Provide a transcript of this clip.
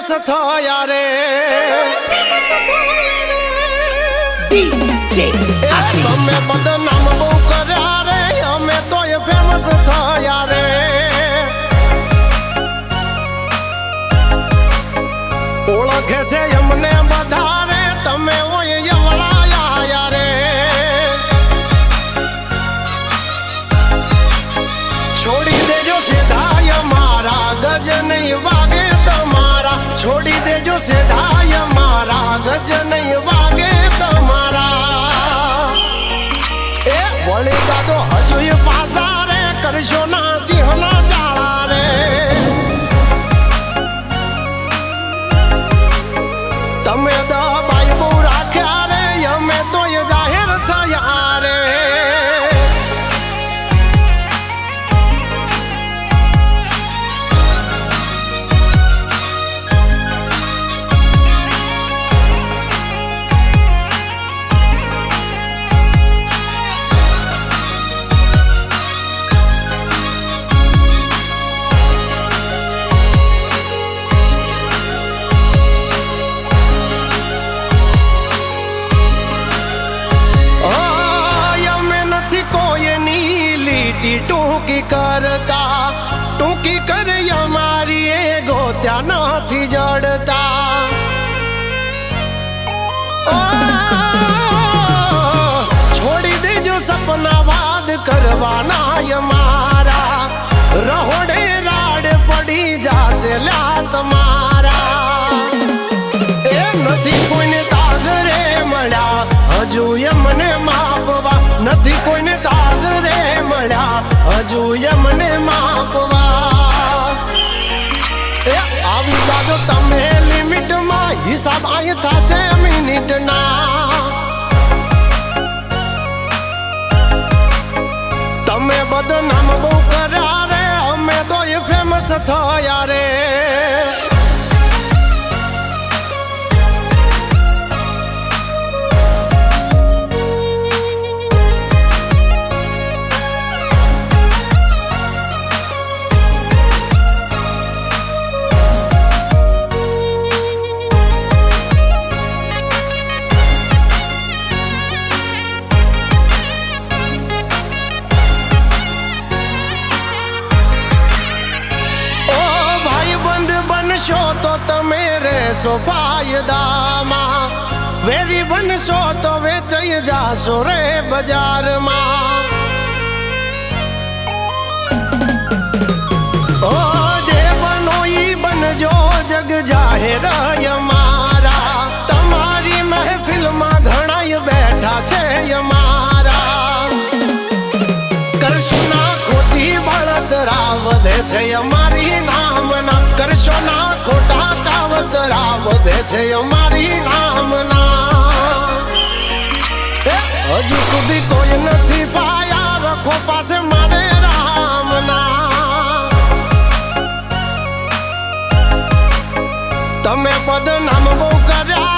famous થયા રે તમે બદનામ બહુ કર્યા રે અમે તો એ ફેમસ થયા રે ઓળખે છે એમને બધા રે તમે ઓય યવળાયા રે છોડી દેજો સીધાય મારા ગજ નહીં વાગે તમારા છોડી દેજો સીધાય મારા ગજ નહીં વાગે તમારા એ વળી દાદો હજુ એ પાસા રે કરશો ના સિંહના ચાળા રે તમે દબાઈ બહુ રાખ્યા રે અમે તો એ જાહેર થયા રે ટૂંકી કરતા ટૂંકી કરે અમારી એ ગોત્યા નથી જડતા છોડી દેજો સપના વાદ કરવાના અમારા રહોડે રાડ પડી જાશે લ્યા તમારા એ નથી કોઈને તાગ રે મળ્યા હજુ એમને માપવા નથી કોઈને તાગ રે મળ્યા હજુ એમને માપવા એ આવી જાજો તમે લિમિટમાં હિસાબ આય થશે મિનિટના તમે બદનામ બહુ કર્યા રે અમે તો એ ફેમસ થયા રે બનશો તો તમે રહેશો ફાયદામાં વેરી બનશો તો વેચાઈ જાશો રે બજારમાં ઓ જે બનો ઈ બનજો જગ જાહેર અમારા તમારી મહેફિલમાં ઘણાય બેઠા છે અમારા કરશો ના ખોટી બળતરા વધે છે અમારી નામના કરશો ના ખોટા કાવતરા વધે છે અમારી નામના હજુ સુધી કોઈ નથી પાયા રખો પાસે મારે રામના તમે બદનામ બહુ કર્યા